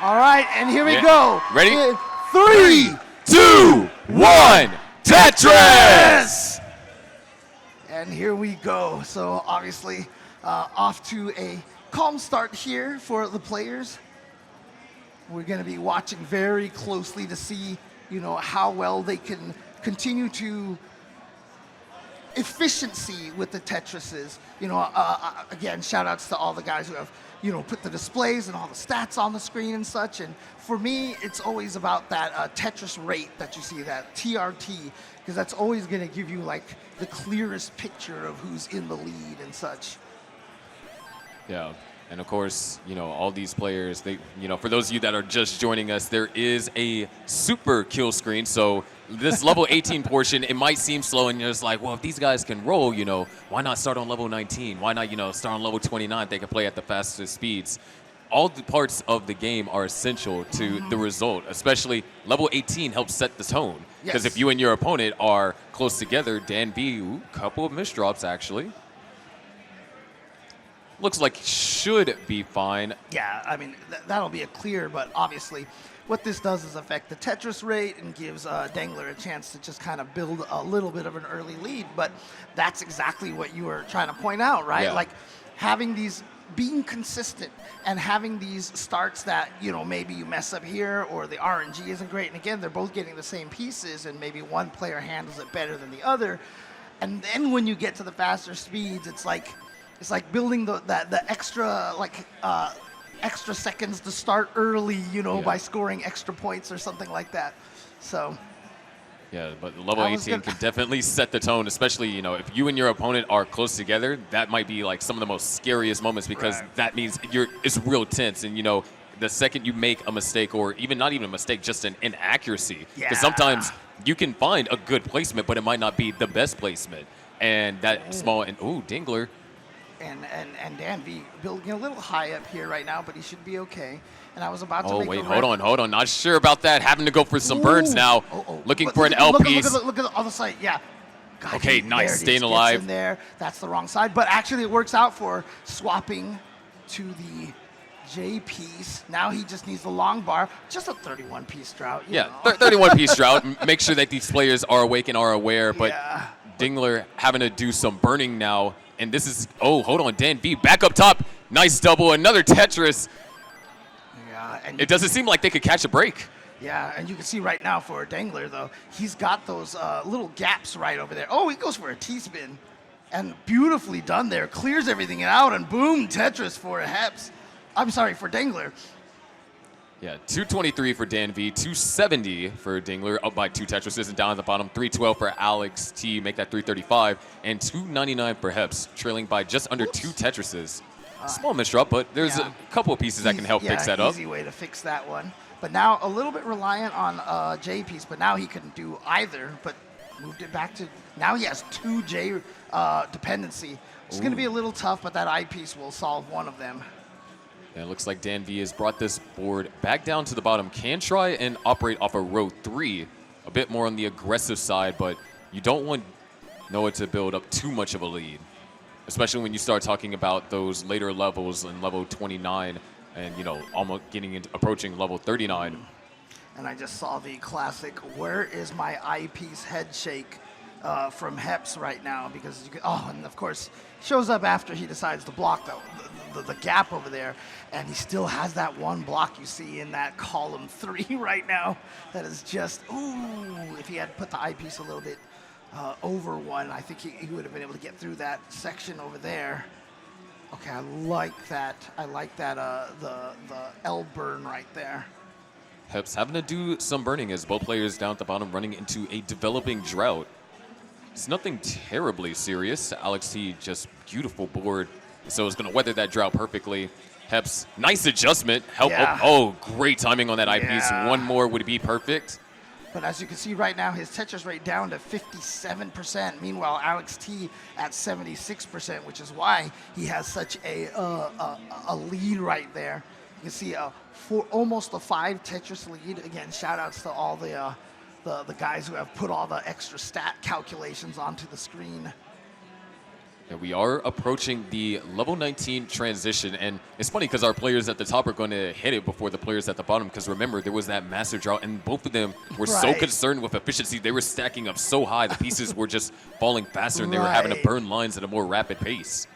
All right, and here we go. Ready? 3, 2, 1, Tetris! And here we go. So obviously off to a calm start here for the players. We're going to be watching very closely to see, how well they can continue to efficiency with the Tetrises. Again, shout outs to all the guys who have, put the displays and all the stats on the screen and such. And for me, it's always about that Tetris rate that you see, that TRT, because that's always going to give you like the clearest picture of who's in the lead and such. Yeah. And of course, all these players, they, for those of you that are just joining us, there is a super kill screen. So this level 18 portion, it might seem slow, and you're just like, well, if these guys can roll, why not start on level 19? Why not, start on level 29? They can play at the fastest speeds. All the parts of the game are essential to the result, especially level 18 helps set the tone. Because if you and your opponent are close together, DanV, couple of misdrops actually. Looks like should be fine. Yeah, I mean, that'll be a clear, but obviously what this does is affect the Tetris rate and gives Dengler a chance to just kind of build a little bit of an early lead. But that's exactly what you were trying to point out, right? Yeah. Like having these, being consistent and having these starts that, maybe you mess up here or the RNG isn't great. And again, they're both getting the same pieces and maybe one player handles it better than the other. And then when you get to the faster speeds, it's like building the extra extra seconds to start early, by scoring extra points or something like that. So. Yeah, but level 18 can definitely set the tone, especially, if you and your opponent are close together, that might be like some of the most scariest moments because that means it's real tense. And, the second you make a mistake or even not even a mistake, just an inaccuracy. Because sometimes you can find a good placement, but it might not be the best placement. And that small, Dengler. And DanV building a little high up here right now, but he should be okay. And I was about to make wait, hold on. Not sure about that. Having to go for some burns now. Looking for an L piece. Look at the other side. Yeah. God, okay, nice. Staying alive. In there. That's the wrong side. But actually, it works out for swapping to the J piece. Now he just needs the long bar. Just a 31-piece drought. 31-piece drought. Make sure that these players are awake and are aware. But Dengler having to do some burning now. And this is, hold on, DanV back up top. Nice double, another Tetris. Yeah, and it doesn't seem like they could catch a break. Yeah, and you can see right now for Dengler, though, he's got those little gaps right over there. Oh, he goes for a T-spin. And beautifully done there. Clears everything out, and boom, Tetris for Hepps. I'm sorry, for Dengler. Yeah, 223 for DanV, 270 for Dengler, up by 2 Tetrises, and down at the bottom, 312 for AlexT, make that 335, and 299 for Hepps, trailing by just under 2 Tetrises. Small misdrop, but there's a couple of pieces that can help fix that up. Easy way to fix that one. But now a little bit reliant on J piece, but now he couldn't do either, but moved it back to, now he has 2 J dependency. It's going to be a little tough, but that I piece will solve one of them. And it looks like DanV has brought this board back down to the bottom. Can try and operate off of row 3, a bit more on the aggressive side, but you don't want Noah to build up too much of a lead, especially when you start talking about those later levels in level 29 and, almost approaching level 39. And I just saw the classic, where is my eyepiece head shake from Hepps right now, because, and of course, shows up after he decides to block the gap over there, and he still has that one block you see in that column 3 right now. That is just, if he had put the eyepiece a little bit over 1, I think he would have been able to get through that section over there. Okay, I like that. The L burn right there. Hepps having to do some burning as both players down at the bottom running into a developing drought. It's nothing terribly serious. AlexT, just beautiful board. So it's going to weather that drought perfectly. Hepps, nice adjustment. Great timing on that eyepiece. One more would be perfect. But as you can see right now, his Tetris rate down to 57%. Meanwhile, AlexT at 76%, which is why he has such a lead right there. You can see almost a 5 Tetris lead. Again, shout outs to all the guys who have put all the extra stat calculations onto the screen. And we are approaching the level 19 transition, and it's funny because our players at the top are going to hit it before the players at the bottom, because remember, there was that massive drought, and both of them were so concerned with efficiency. They were stacking up so high, the pieces were just falling faster, and they were having to burn lines at a more rapid pace.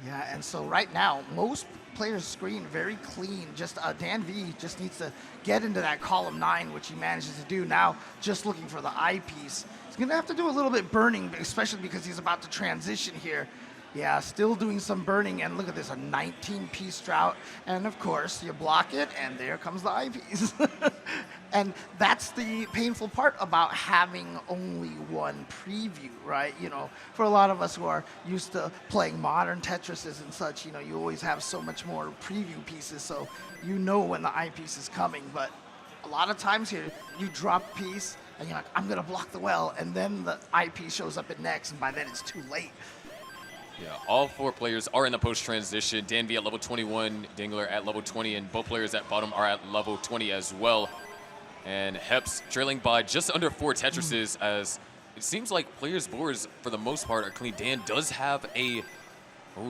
Yeah, and so right now, most players' screen very clean. Just DanV just needs to get into that column 9, which he manages to do. Now, just looking for the eyepiece. He's going to have to do a little bit burning, especially because he's about to transition here. Yeah, still doing some burning, and look at this, a 19-piece drought. And of course, you block it, and there comes the eyepiece. And that's the painful part about having only one preview, right? You know, for a lot of us who are used to playing modern Tetrises and such, you know, you always have so much more preview pieces, so you know when the eyepiece is coming. But a lot of times here, you drop a piece, and you're like, I'm going to block the well, and then the eyepiece shows up at next, and by then it's too late. Yeah, all 4 players are in the post-transition. DanV at level 21, Dengler at level 20, and both players at bottom are at level 20 as well. And Hepps trailing by just under 4 Tetrises, as it seems like players' boards, for the most part, are clean. Dan does have a,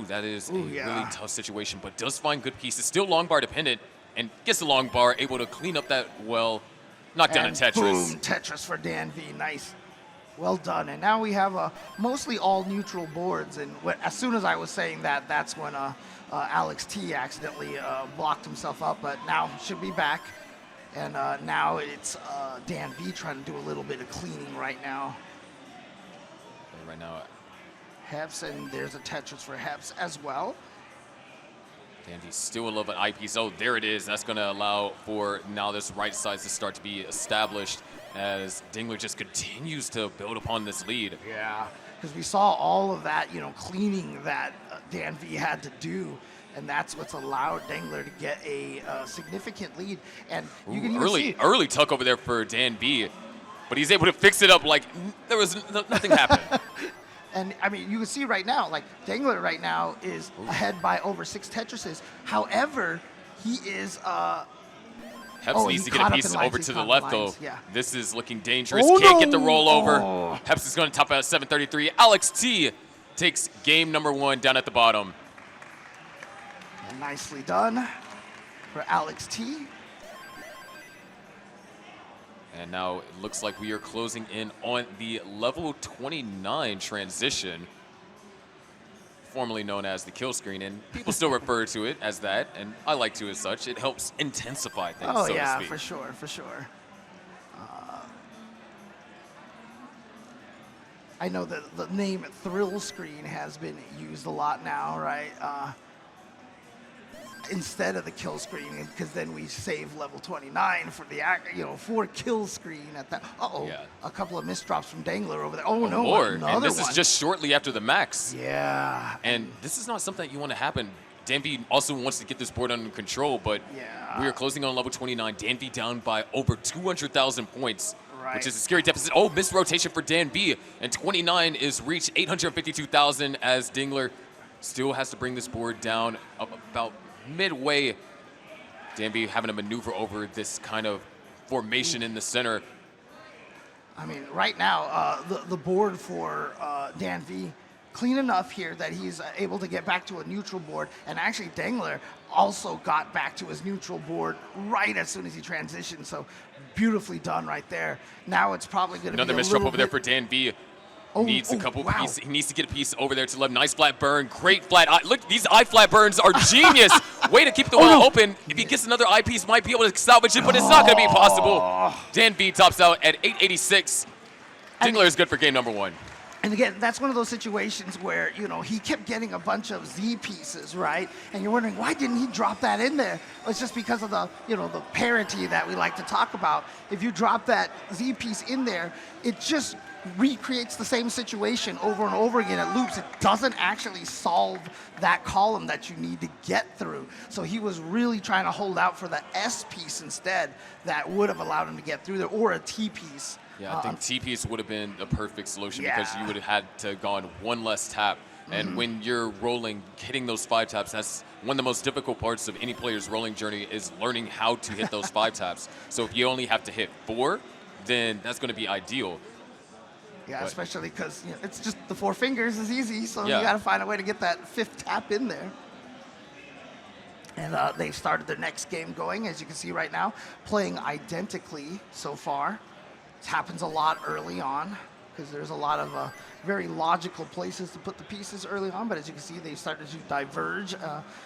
that is a really tough situation, but does find good pieces. Still long bar dependent, and gets the long bar, able to clean up that well, knock down a Tetris. Boom, Tetris for DanV, nice. Well done. And now we have mostly all neutral boards. And as soon as I was saying that, that's when AlexT accidentally blocked himself up. But now should be back. And now it's DanV trying to do a little bit of cleaning right now. And right now, Hepps, and there's a Tetris for Hepps as well. DanV still in love with eyepiece. Oh, there it is. That's going to allow for now this right side to start to be established, as Dengler just continues to build upon this lead. Yeah, because we saw all of that, you know, cleaning that DanV had to do, and that's what's allowed Dengler to get a significant lead. And you can even see early tuck over there for DanV, but he's able to fix it up like there was nothing happened. And I mean, you can see right now, like Dengler right now is ahead by over 6 Tetrises. However, he is Hepps needs to get a piece over to the left, though. Yeah. This is looking dangerous. Can't get the rollover. Hepps is going to top out at 733. AlexT takes game number 1 down at the bottom. And nicely done for AlexT. And now it looks like we are closing in on the level 29 transition, formerly known as the kill screen, and people still refer to it as that, and I like to as such. It helps intensify things, so to speak. For sure, for sure. I know that the name thrill screen has been used a lot now, right? Instead of the kill screen, because then we save level 29 for the, you know, for kill screen at that. A couple of misdrops from Dengler over there. Oh no, more. Another And this one. is just shortly after the max. Yeah. And this is not something that you want to happen. DanV also wants to get this board under control, but we are closing on level 29. DanV down by over 200,000 points, which is a scary deficit. Oh, missed rotation for DanV, and 29 is reached 852,000 as Dengler still has to bring this board down about midway. DanV having to maneuver over this kind of formation in the center. I mean, right now, the board for DanV, clean enough here that he's able to get back to a neutral board. And actually, Dengler also got back to his neutral board right as soon as he transitioned. So beautifully done right there. Now it's probably going to be another misdrop over there for DanV. Needs a couple pieces. He needs to get a piece over there to left. Nice flat burn. Great flat eye. Look, these eye flat burns are genius. Way to keep the well open. If he gets another eyepiece, might be able to salvage it, but it's not going to be possible. DanV tops out at 886. Dengler is good for game number 1. And again, that's one of those situations where, you know, he kept getting a bunch of Z pieces, right? And you're wondering, why didn't he drop that in there? Well, it's just because of the, you know, the parity that we like to talk about. If you drop that Z piece in there, it just recreates the same situation over and over again. It loops. It doesn't actually solve that column that you need to get through. So he was really trying to hold out for the S piece instead that would have allowed him to get through there, or a T piece. Yeah, I think T-piece would have been the perfect solution because you would have had to gone one less tap. And when you're rolling, hitting those 5 taps, that's one of the most difficult parts of any player's rolling journey, is learning how to hit those 5 taps. So if you only have to hit 4, then that's going to be ideal. Yeah, But- especially because it's just the 4 fingers is easy, so Yeah. you got to find a way to get that 5th tap in there. And they've started their next game going, as you can see right now, playing identically so far. It happens a lot early on because there's a lot of very logical places to put the pieces early on. But as you can see, they started to diverge,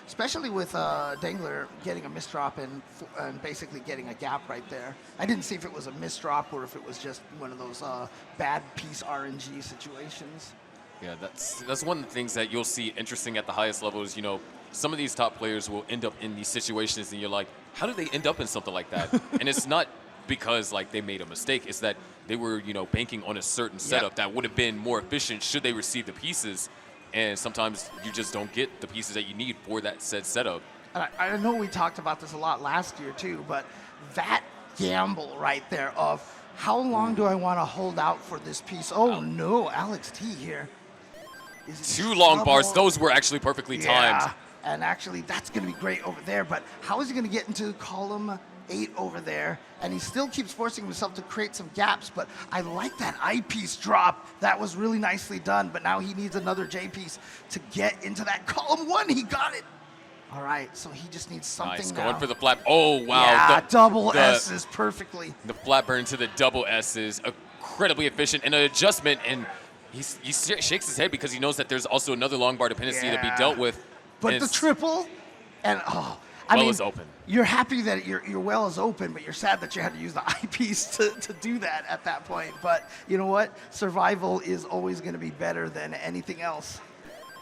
especially with Dengler getting a misdrop and basically getting a gap right there. I didn't see if it was a misdrop or if it was just one of those bad piece RNG situations. Yeah, that's one of the things that you'll see interesting at the highest levels. Some of these top players will end up in these situations, and you're like, how do they end up in something like that? And it's not because like they made a mistake. It's that they were, banking on a certain setup that would have been more efficient should they receive the pieces. And sometimes you just don't get the pieces that you need for that said setup. I know we talked about this a lot last year too, but that gamble right there of how long do I want to hold out for this piece? Oh no, AlexT here. Is in 2 long bars. trouble. Those were actually perfectly Yeah, timed. and actually that's going to be great over there, but how is he going to get into column 8 over there? And he still keeps forcing himself to create some gaps, but I like that eyepiece drop. That was really nicely done, but now he needs another J piece to get into that column 1. He got it. All right, so he just needs something Nice, now. going for the flap. Oh, wow. Yeah, double the- S's perfectly. The flat burn to the double S is incredibly efficient, and an adjustment, and he shakes his head because he knows that there's also another long bar dependency to be Yeah. dealt with. But And the it's- triple, and I Well mean, is open. You're happy that your well is open, but you're sad that you had to use the eyepiece to do that at that point. But you know what? Survival is always going to be better than anything else.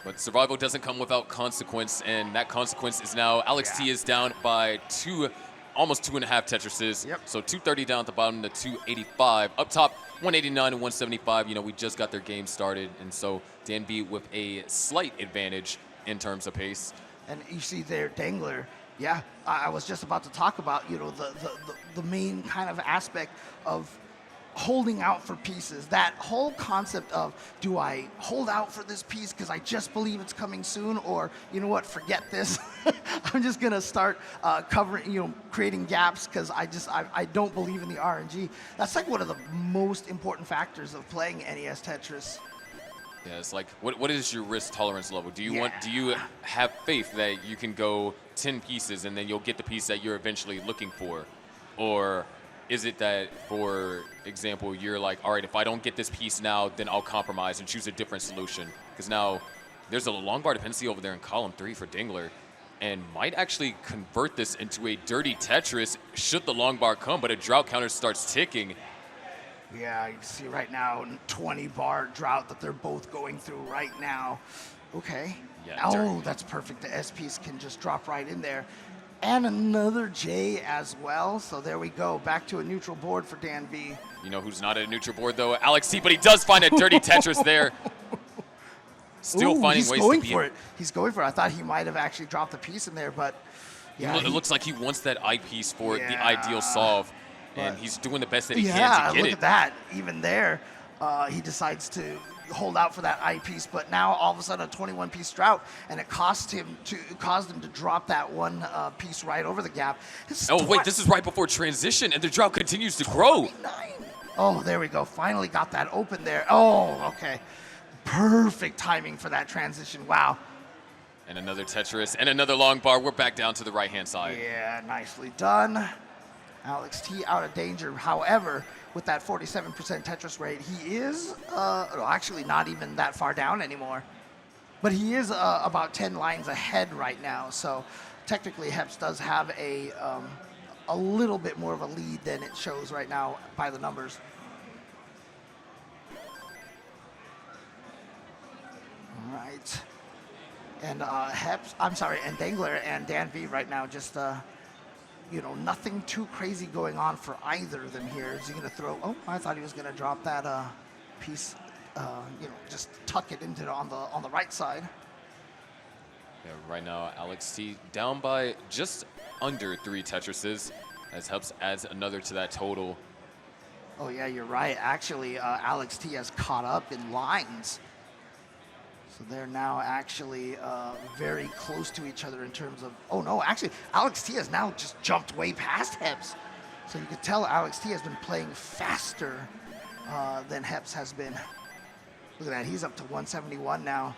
But survival doesn't come without consequence, and that consequence is now AlexT is down by 2, almost 2.5 Tetrises. Yep. So 230 down at the bottom to 285. Up top, 189 and 175. We just got their game started, and so DanV with a slight advantage in terms of pace. And you see there, Dengler. Yeah, I was just about to talk about the main kind of aspect of holding out for pieces. That whole concept of, do I hold out for this piece because I just believe it's coming soon, or you know what, forget this. I'm just gonna start covering, creating gaps because I don't believe in the RNG. That's like one of the most important factors of playing NES Tetris. Yeah, it's like, what is your risk tolerance level? Do you Yeah. do you have faith that you can go 10 pieces and then you'll get the piece that you're eventually looking for? Or is it that, for example, you're like, all right, if I don't get this piece now, then I'll compromise and choose a different solution? Because now there's a long bar dependency over there in column 3 for Dengler, and might actually convert this into a dirty Tetris should the long bar come, but a drought counter starts ticking. Yeah, you can see right now 20 bar drought that they're both going through right now. Okay. Yeah, Oh, dirty. that's perfect. The S piece can just drop right in there. And another J as well. So there we go. Back to a neutral board for DanV. You know who's not at a neutral board, though? AlexT, but he does find a dirty Tetris there. Still Ooh, finding he's ways going to beat for it. it. He's going for it. I thought he might have actually dropped the piece in there, but yeah. It looks like he wants that eyepiece for the Yeah. ideal solve, and But- he's doing the best that he Yeah, can to get look it. at that. Even there, he decides to hold out for that eyepiece, but now all of a sudden a 21-piece drought, and it caused him to drop that one piece right over the gap. Oh, wait, this is right before transition, and the drought continues to grow. 29. Oh, there we go. Finally got that open there. Oh, okay. Perfect timing for that transition. Wow. And another Tetris, and another long bar. We're back down to the right-hand side. Yeah, nicely done. AlexT out of danger. However, with that 47% Tetris rate, he is actually not even that far down anymore. But he is about 10 lines ahead right now. So technically, Hepps does have a little bit more of a lead than it shows right now by the numbers. All right. And and Dengler and DanV right now just, nothing too crazy going on for either of them here. Is he going to throw? Oh, I thought he was going to drop that piece, just tuck it into on the right side. Yeah, right now, AlexT down by just under 3 Tetrises, as Hepps adds another to that total. Oh yeah, you're right. Actually, AlexT has caught up in lines. So they're now actually very close to each other in terms of, oh no, actually, AlexT has now just jumped way past Hepps. So you can tell AlexT has been playing faster than Hepps has been. Look at that, he's up to 171 now.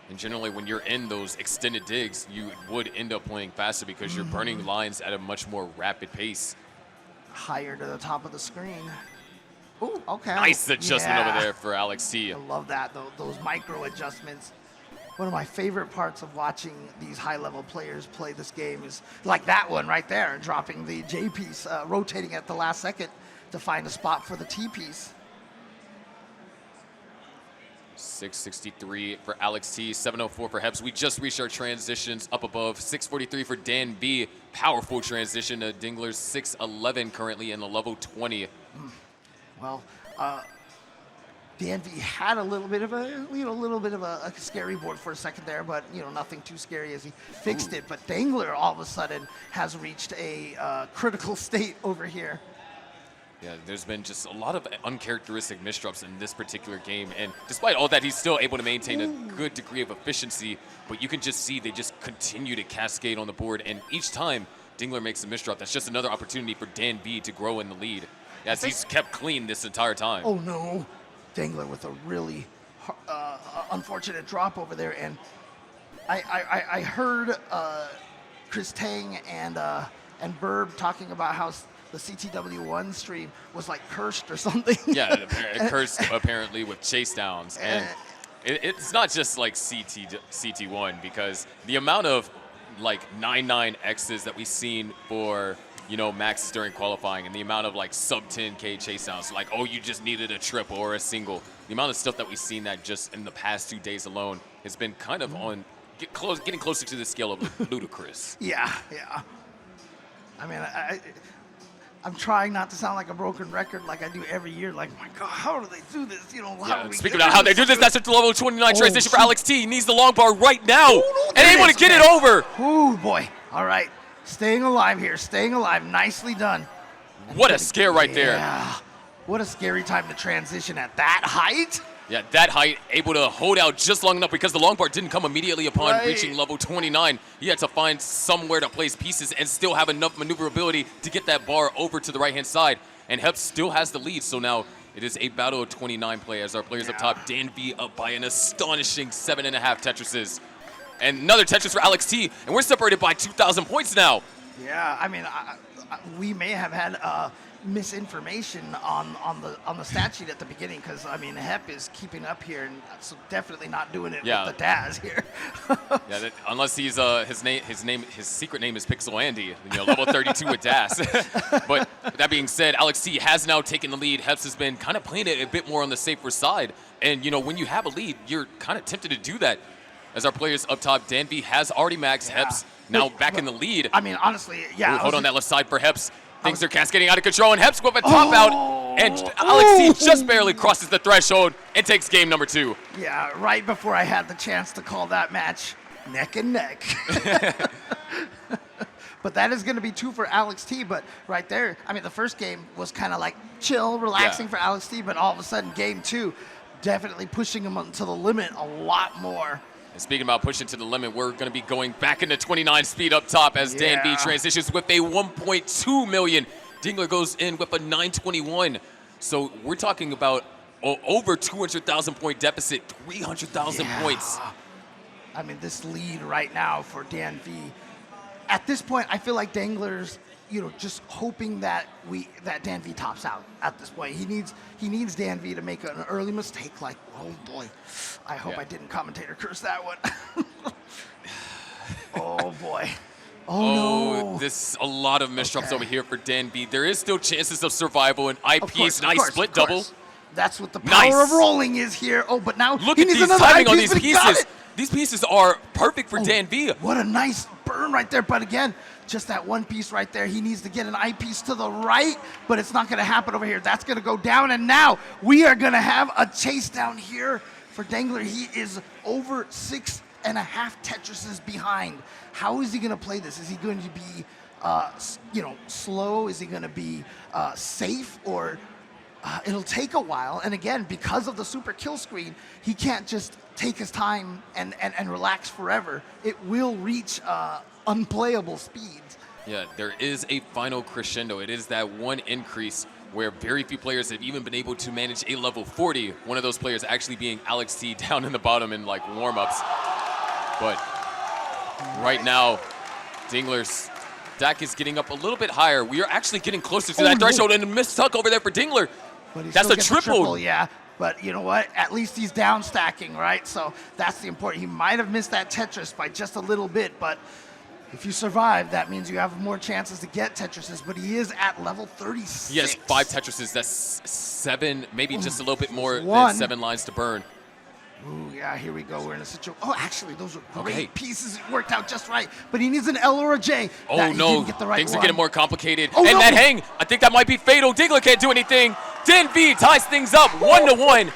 And generally, when you're in those extended digs, you would end up playing faster because you're burning lines at a much more rapid pace. Higher to the top of the screen. Ooh, okay. Nice adjustment over there for AlexT. I love that, those micro adjustments. One of my favorite parts of watching these high-level players play this game is like that one right there, dropping the J piece, rotating at the last second to find a spot for the T piece. 663 for AlexT, 704 for Hepps. We just reached our transitions up above. 643 for DanV. Powerful transition to Dengler's 611 currently in the level 20. Well, DanV had a little bit of a scary board for a second there, but nothing too scary as he fixed it. But Dengler all of a sudden has reached a critical state over here. Yeah, there's been just a lot of uncharacteristic misdrops in this particular game, and despite all that, he's still able to maintain a good degree of efficiency, but you can just see they just continue to cascade on the board, and each time Dengler makes a misdrop, that's just another opportunity for DanV to grow in the lead, as he's kept clean this entire time. Oh no, Dengler with a really unfortunate drop over there, and I heard Chris Tang and Burb talking about how the CTW1 stream was like cursed or something. Yeah, cursed apparently with chase downs. And it's not just like CT1, because the amount of like 9-9Xs that we've seen for, maxes during qualifying, and the amount of like sub 10K chase downs, like, oh, you just needed a triple or a single. The amount of stuff that we've seen that just in the past 2 days alone has been kind of getting closer to the scale of ludicrous. Yeah. I mean, I'm trying not to sound like a broken record like I do every year. Like, my God, how do they do this? Speaking about how they do this, that's at the level 29 transition for AlexT. He needs the long bar right now and able to get it over. Oh, boy. All right. Staying alive here. Staying alive. Nicely done. What a scare right there. Yeah. What a scary time to transition at that height. Yeah, that height, able to hold out just long enough because the long bar didn't come immediately upon reaching level 29. He had to find somewhere to place pieces and still have enough maneuverability to get that bar over to the right-hand side. And Hepps still has the lead, so now it is a battle of 29 play as our players up top. DanV up by an astonishing 7.5 Tetrises. And another Tetris for AlexT, and we're separated by 2,000 points now. Yeah, I mean, we may have had misinformation on the stat sheet at the beginning, because I mean, Hep is keeping up here, and so definitely not doing it with the Daz here. Yeah, unless he's his secret name is Pixel Andy, level 32 with Daz. But that being said, AlexT has now taken the lead. Hepps has been kind of playing it a bit more on the safer side, and when you have a lead, you're kind of tempted to do that. As our players up top, DanV has already maxed. Hepps now back in the lead. I mean, honestly, yeah. Ooh, hold on that left side for Hepps. Things are cascading out of control, and Hepps with a top out, and AlexT just barely crosses the threshold and takes game number 2. Yeah, right before I had the chance to call that match neck and neck. But that is going to be 2 for AlexT, but right there, I mean, the first game was kind of like chill, relaxing for AlexT, but all of a sudden, game 2, definitely pushing him to the limit a lot more. And speaking about pushing to the limit, we're going to be going back into 29 speed up top as DanV transitions with a 1.2 million. Dengler goes in with a 921. So we're talking about over 200,000 point deficit, 300,000 points. I mean, this lead right now for DanV. At this point, I feel like Dengler's, just hoping that DanV tops out at this point. He needs DanV to make an early mistake like, oh boy, I hope I didn't commentator curse that one. Oh boy. Oh no. This a lot of misdrops over here for DanV. There is still chances of survival and IPs. Nice split double. That's what the power of rolling is here. Oh, but now look at these timing on these pieces. These pieces are perfect for DanV. What a nice burn right there. But again, just that one piece right there. He needs to get an eyepiece to the right, but it's not going to happen over here. That's going to go down, and now we are going to have a chase down here for Dengler. He is over 6.5 Tetrises behind. How is he going to play this? Is he going to be, slow? Is he going to be safe? Or it'll take a while. And again, because of the super kill screen, he can't just take his time and relax forever. It will reach unplayable speeds. Yeah, there is a final crescendo. It is that one increase where very few players have even been able to manage a level 40. One of those players actually being AlexT down in the bottom in like warm-ups. But right now, Dengler's stack is getting up a little bit higher. We are actually getting closer to that threshold, and a missed tuck over there for Dengler. But that's a triple. Yeah. But you know what? At least he's down stacking, right? So that's the important. He might have missed that Tetris by just a little bit, but if you survive, that means you have more chances to get Tetrises. But he is at level 36. He has 5 Tetrises. That's 7, maybe just a little bit more than 7 lines to burn. Ooh, yeah, here we go. We're in a situation. Oh, actually, those are great pieces. It worked out just right. But he needs an L or a J. Oh, no. Get the right Things one. are getting more complicated. Oh, and no. that hang, I think that might be fatal. Dengler can't do anything. DanV ties things up 1-1.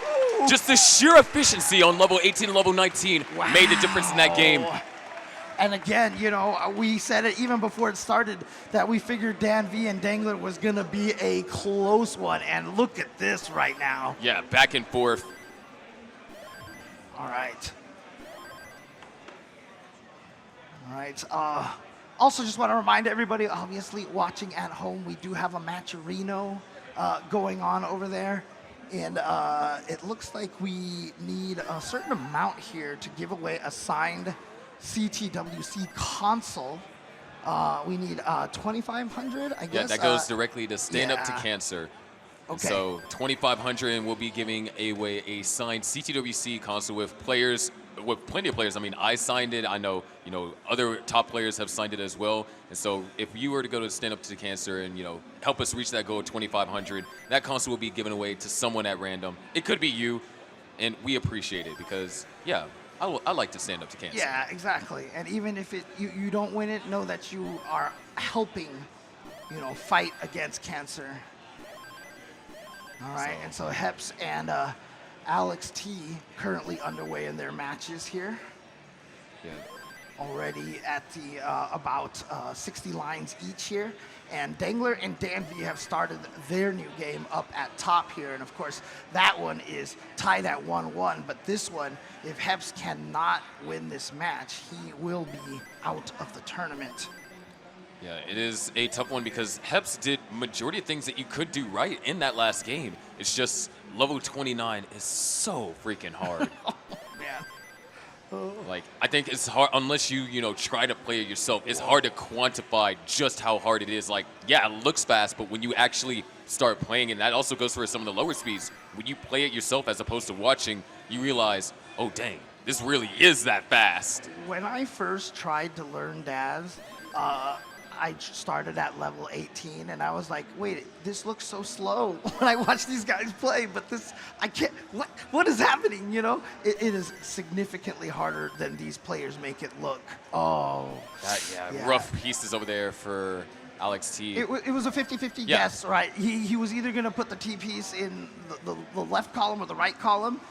Just the sheer efficiency on level 18 and level 19 made the difference in that game. And again, you know, we said it even before it started that we figured DanV and Dengler was going to be a close one. And look at this right now. Yeah, back and forth. All right. All right. Also, just want to remind everybody, obviously, watching at home, we do have a matcherino going on over there. And it looks like we need a certain amount here to give away a signed CTWC console. We need 2,500, I guess. Yeah, that goes directly to Stand Up to Cancer. Okay. So 2,500, and we'll be giving away a signed CTWC console with players, with plenty of players. I mean, I signed it. I know, you know, other top players have signed it as well. And so if you were to go to Stand Up to Cancer and, you know, help us reach that goal of 2,500, that console will be given away to someone at random. It could be you, and we appreciate it because, yeah, I like to stand up to cancer. Yeah, exactly. And even if you don't win it, know that you are helping, you know, fight against cancer. All right, and so Hepps and AlexT currently underway in their matches here. Yeah. Already at the about 60 lines each here. And Dengler and DanV have started their new game up at top here. And of course, that one is tied at 1-1. But this one, if Hepps cannot win this match, he will be out of the tournament. Yeah, it is a tough one because Hepps did majority of things that you could do right in that last game. It's just level 29 is so freaking hard. Oh, man. Like, I think it's hard, unless you know, try to play it yourself, it's hard to quantify just how hard it is. Like, yeah, it looks fast, but when you actually start playing, and that also goes for some of the lower speeds, when you play it yourself as opposed to watching, you realize, oh, dang, this really is that fast. When I first tried to learn DAS, I started at level 18, and I was like, wait, this looks so slow when I watch these guys play, but this, I can't, what is happening, you know? It is significantly harder than these players make it look. Oh. Yeah, rough pieces over there for AlexT. It was a 50-50 guess, right? He was either going to put the T piece in the left column or the right column,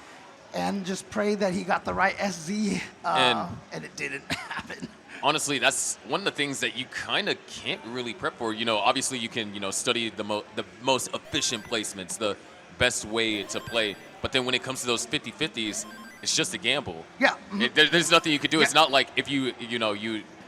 and just pray that he got the right SZ, and it didn't happen. Honestly, that's one of the things that you kind of can't really prep for. You know, obviously you can, you know, study the most efficient placements, the best way to play. But then when it comes to those 50-50s, it's just a gamble. Yeah. There's nothing you can do. Yeah. It's not like if you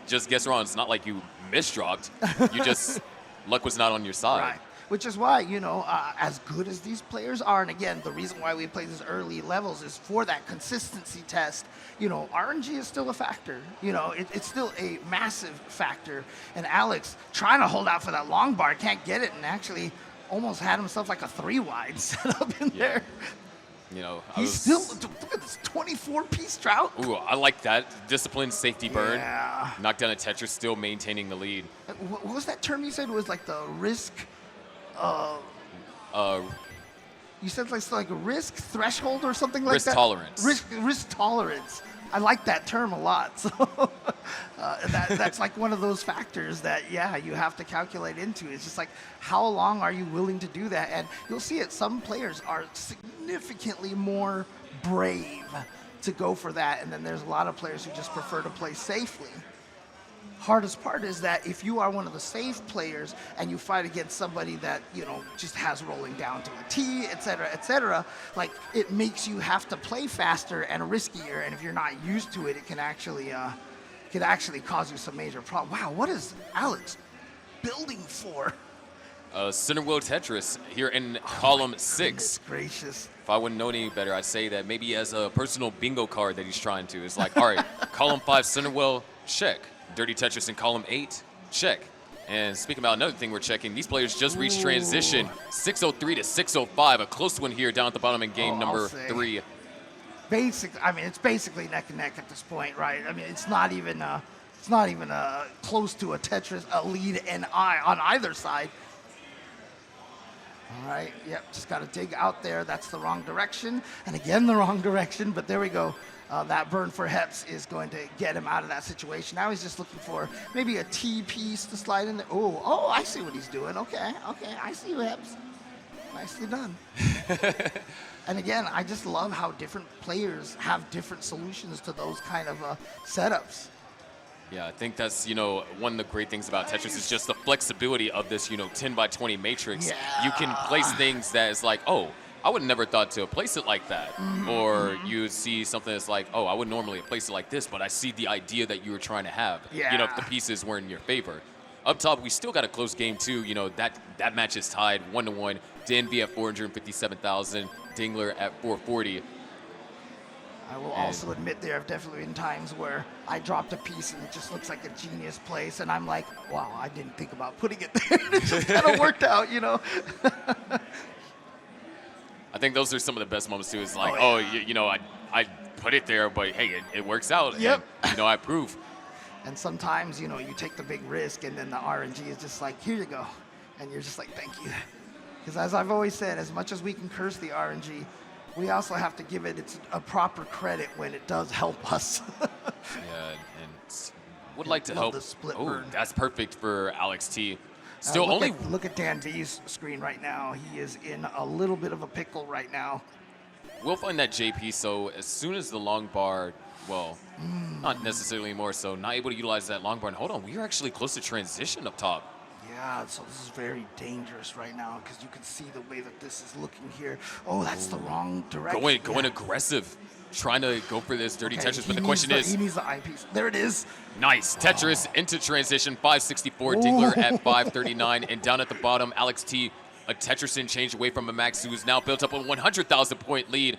just guess wrong. It's not like you misdropped. You just, luck was not on your side. Right. Which is why, you know, as good as these players are, and again, the reason why we play these early levels is for that consistency test. You know, RNG is still a factor. You know, it's still a massive factor. And Alex, trying to hold out for that long bar, can't get it, and actually almost had himself like a 3-wide set up in there. You know, he's still, look at this 24-piece drought. Ooh, I like that. Disciplined safety burn. Yeah. Knocked down a Tetris, still maintaining the lead. What was that term you said? It was like the risk... you said like a risk threshold or something like that? Risk tolerance. Risk tolerance. I like that term a lot. So that's like one of those factors that, yeah, you have to calculate into. It's just like, how long are you willing to do that? And you'll see it. Some players are significantly more brave to go for that. And then there's a lot of players who just prefer to play safely. Hardest part is that if you are one of the safe players and you fight against somebody that, you know, just has rolling down to a T, et cetera, like it makes you have to play faster and riskier. And if you're not used to it, it can actually cause you some major problems. Wow, what is Alex building for? center wheel Tetris here in column 6. Gracious. If I wouldn't know any better, I'd say that maybe as a personal bingo card that he's trying to. It's like, all right, column 5 center wheel, check. Dirty Tetris in column 8, check. And speaking about another thing we're checking, these players just reached transition 603 to 605, a close one here down at the bottom in game number 3. It's basically neck and neck at this point, right? I mean, it's not even close to a Tetris, a lead and on either side. All right, yep, just got to dig out there. That's the wrong direction, and again the wrong direction, but there we go. That burn for Hepps is going to get him out of that situation. Now he's just looking for maybe a T piece to slide in there. Oh, I see what he's doing. Okay, I see you, Hepps. Nicely done. And again, I just love how different players have different solutions to those kind of setups. Yeah, I think that's, one of the great things about Tetris is just the flexibility of this, 10 by 20 matrix. Yeah. You can place things that is like, oh, I would have never thought to place it like that. Or you see something that's like, oh, I would normally place it like this, but I see the idea that you were trying to have. Yeah. If the pieces were in your favor. Up top, we still got a close game too. That match is tied 1-1. DanV at 457,000, Dengler at 440. I will also admit there have definitely been times where I dropped a piece and it just looks like a genius place, and I'm like, wow, I didn't think about putting it there. It just kind of worked out, I think those are some of the best moments too. It's like, I put it there, but hey, it works out. Yep. And, I approve. And sometimes, you take the big risk, and then the RNG is just like, here you go. And you're just like, thank you. Because as I've always said, as much as we can curse the RNG, we also have to give it a proper credit when it does help us. Yeah, and would like to help. The split Oh, burn. that's perfect for AlexT. Still look at DanV's screen right now. He is in a little bit of a pickle right now. We'll find that JP, so as soon as the long bar, not necessarily more so, not able to utilize that long bar. And hold on, we are actually close to transition up top. Yeah, so this is very dangerous right now because you can see the way that this is looking here. Oh, that's the wrong direction. Going aggressive, trying to go for this dirty Tetris, but the question is... He needs the eyepiece. There it is. Nice. Tetris into transition, 564, Dengler at 539, and down at the bottom, AlexT, a Tetris change away from a Max, who is now built up a 100,000 point lead,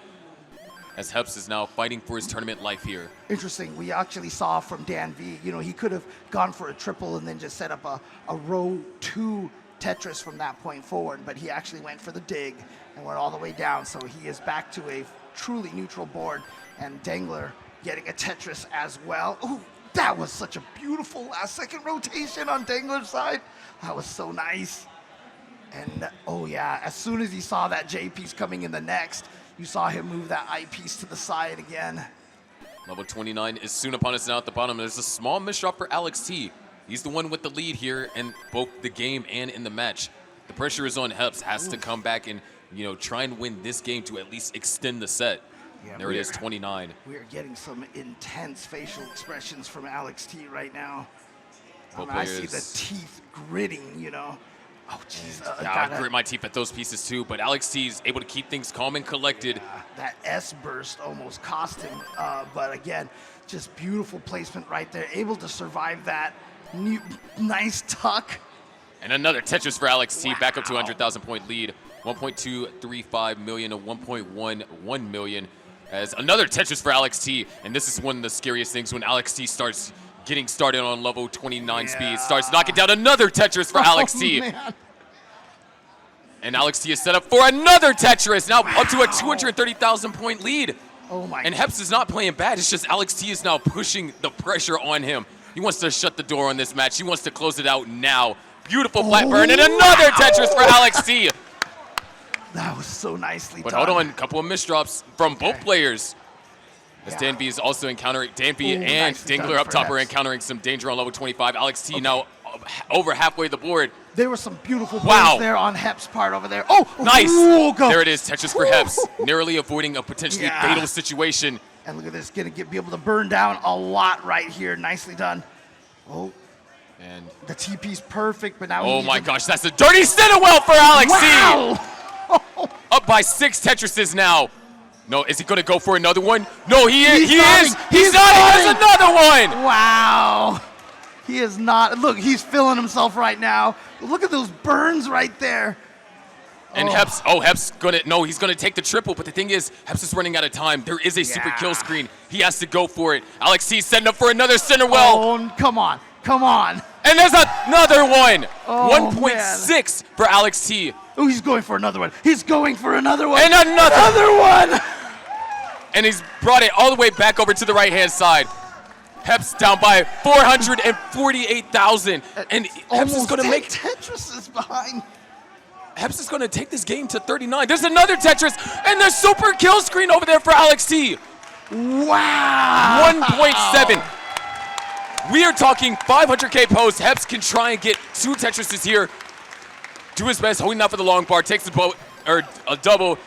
as Hepps is now fighting for his tournament life here. Interesting. We actually saw from DanV, he could have gone for a triple and then just set up a row 2 Tetris from that point forward, but he actually went for the dig and went all the way down, so he is back to a truly neutral board, and Dengler getting a Tetris as well. Ooh, that was such a beautiful last second rotation on Dengler's side. That was so nice. And oh yeah, as soon as he saw that J piece coming in the next, you saw him move that eyepiece to the side again. Level 29 is soon upon us now at the bottom. There's a small misdrop for AlexT. He's the one with the lead here in both the game and in the match. The pressure is on Hepps, has to come back and, try and win this game to at least extend the set. Yeah, there it is, 29. We are getting some intense facial expressions from AlexT right now. I see the teeth gritting, Oh, jeez. I grit my teeth at those pieces too, but AlexT is able to keep things calm and collected. That S burst almost cost him, but again, just beautiful placement right there. Able to survive that. Nice tuck. And another Tetris for AlexT, back up to 100,000 point lead. 1.235 million to 1.11 million. As another Tetris for AlexT, and this is one of the scariest things when AlexT starts getting started on level 29 speed, starts knocking down another Tetris for AlexT. Man. And AlexT is set up for another Tetris, now up to a 230,000 point lead. Oh my! And Hepps is not playing bad, it's just AlexT is now pushing the pressure on him. He wants to shut the door on this match. He wants to close it out now. Beautiful flat burn and another Tetris for AlexT. That was so nicely done. But hold on, a couple of misdrops from both players. As DanV is also encountering, DanV and Dengler up top are encountering some danger on level 25. AlexT now over halfway the board. There were some beautiful plays there on Hepps' part over there. Oh, nice. Ooh, go. There it is, Tetris for Hepps, narrowly avoiding a potentially fatal situation. And look at this, be able to burn down a lot right here. Nicely done. Oh. And the TP's perfect, but now oh my gosh, that's a dirty Stidwell for AlexT. Wow. Up by 6 Tetrises now. No, is he going to go for another one? No, he is. He's not. He has another one. Wow. He is not. Look, he's feeling himself right now. Look at those burns right there. And Hepps he's gonna take the triple, but the thing is, Hepps is running out of time. There is a super kill screen. He has to go for it. AlexT setting up for another center well. Oh, come on. And there's another one. Oh, 1.6 for AlexT. Oh, he's going for another one. He's going for another one. And another one. And he's brought it all the way back over to the right-hand side. Hepps down by 448,000. And Hepps is gonna make Tetris is behind. Hepps is going to take this game to 39. There's another Tetris, and there's super kill screen over there for AlexT. Wow. 1.7. We are talking 500K post. Hepps can try and get 2 Tetrises here. Do his best, holding out for the long bar, takes a double.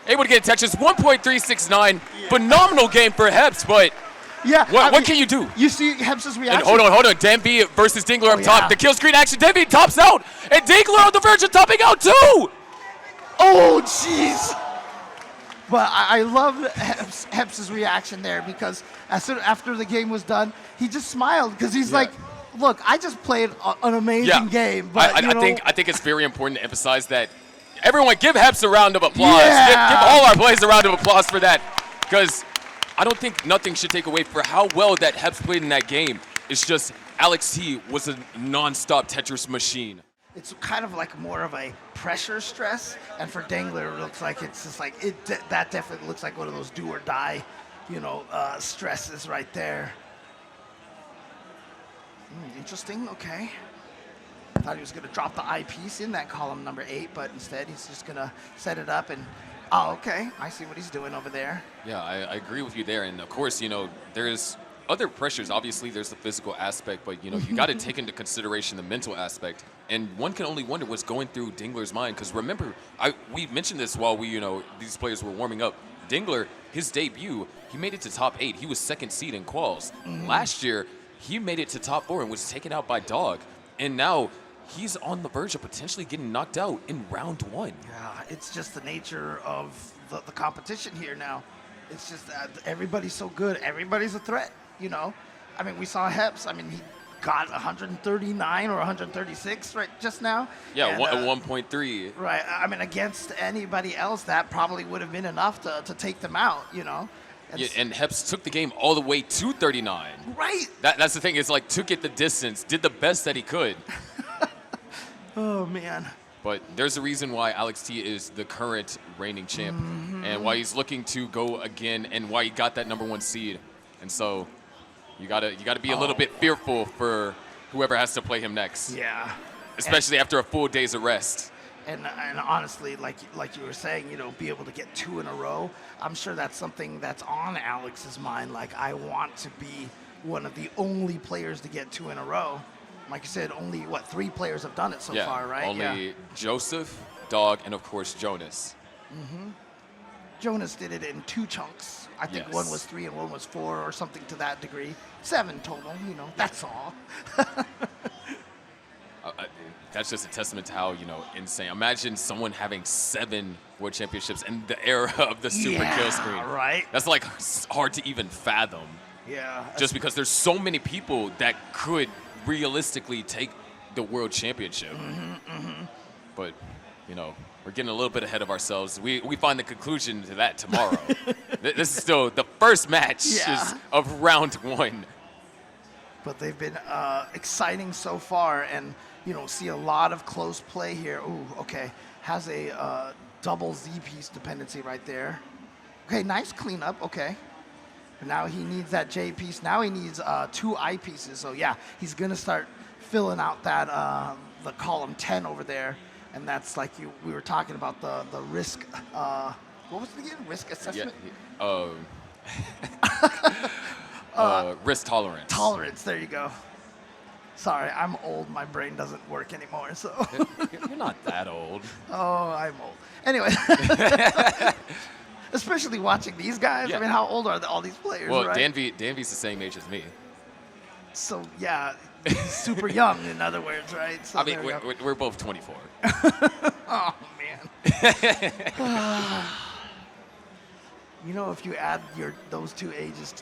Able to get a Tetris, 1.369. Phenomenal game for Hepps, but what can you do? You see Hepps' reaction? And hold on. DanV versus Dengler up top. Yeah. The kill screen action. DanV tops out. And Dengler on the verge of topping out too. Oh, jeez. But I love Hepps' reaction there because as soon after the game was done, he just smiled because he's like, look, I just played an amazing game. But I think it's very important to emphasize that everyone give Hepps a round of applause. Give all our players a round of applause for that, because I don't think nothing should take away for how well that Hepps played in that game. It's just AlexT was a non-stop Tetris machine. It's kind of like more of a pressure stress, and for Dengler, it looks like it's just like that definitely looks like one of those do or die, stresses right there. Interesting. Okay. Thought he was going to drop the eyepiece in that column number 8, but instead he's just going to set it up and. Oh, okay. I see what he's doing over there. Yeah, I agree with you there. And of course, there's other pressures. Obviously, there's the physical aspect, but you got to take into consideration the mental aspect. And one can only wonder what's going through Dengler's mind. Because remember, we mentioned this while these players were warming up. Dengler, his debut, he made it to top 8. He was 2nd seed in quals. Last year, he made it to top 4 and was taken out by Dog. And now he's on the verge of potentially getting knocked out in round 1. Yeah, it's just the nature of the competition here now. It's just that everybody's so good. Everybody's a threat, I mean, we saw Hepps. I mean, he got 139 or 136 right just now. Yeah, and, 1.3. Right. I mean, against anybody else, that probably would have been enough to take them out, And Hepps took the game all the way to 39. Right. That's the thing. It's like took it the distance, did the best that he could. Oh, man. But there's a reason why AlexT is the current reigning champ and why he's looking to go again and why he got that number 1 seed. And so you gotta be a little bit fearful for whoever has to play him next. Yeah. Especially after a full day's of rest. And honestly, like you were saying, be able to get 2 in a row, I'm sure that's something that's on Alex's mind. Like, I want to be one of the only players to get 2 in a row. Like you said, only, 3 players have done it so far, right? Only Joseph, Dog, and of course, Jonas. Jonas did it in 2 chunks. I think one was 3 and one was 4 or something to that degree. 7 total, that's all. That's just a testament to how, insane. Imagine someone having 7 world championships in the era of the super kill screen. Right. That's like hard to even fathom. Yeah. Just because there's so many people that could realistically take the world championship. But, we're getting a little bit ahead of ourselves. We find the conclusion to that tomorrow. This is still the first match of round 1. But they've been exciting so far, and see a lot of close play here. Ooh, okay, has a double Z piece dependency right there. Okay, nice cleanup. Okay, now he needs that J piece. Now he needs 2 I pieces. So yeah, he's gonna start filling out that the column 10 over there, and that's like we were talking about the risk. What was it again? Risk assessment. Risk tolerance. Tolerance. There you go. Sorry, I'm old. My brain doesn't work anymore. So You're not that old. Oh, I'm old. Anyway, especially watching these guys. Yeah. I mean, how old are all these players? Well, right? DanV's the same age as me. So yeah, he's super young. In other words, right? So I mean, we're both 24. Oh man. If you add your 2 ages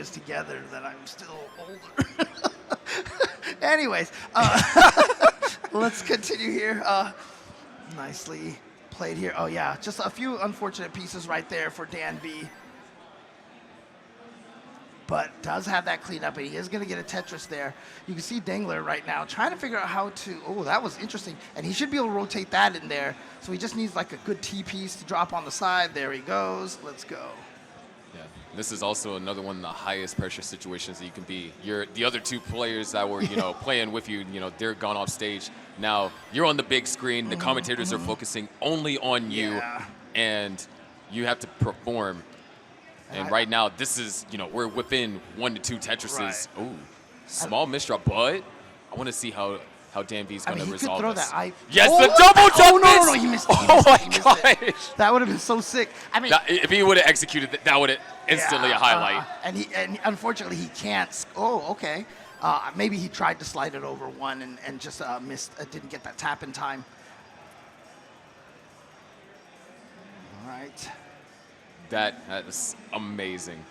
together, then I'm still older. Anyways, let's continue here. Nicely played here. Oh, yeah, just a few unfortunate pieces right there for DanV. But does have that cleanup, and he is going to get a Tetris there. You can see Dengler right now trying to figure out how to, oh, that was interesting. And he should be able to rotate that in there. So he just needs like a good T-piece to drop on the side. There he goes. Let's go. Yeah, this is also another one of the highest pressure situations that you can be. The other two players that were, playing with you, they're gone off stage. Now you're on the big screen. The commentators are focusing only on you, and you have to perform. And right now, this is, we're within 1 to 2 Tetrises. Right. Ooh, small misdrop, but I want to see how DanV's going to resolve throw this. That yes, the double jump no, he missed it. He missed it. That would have been so sick. I mean, if he would have exexecuted that would have instantly a highlight. And unfortunately, he can't. Oh, okay. Maybe he tried to slide it over one and just missed. Didn't get that tap in time. All right. That's amazing.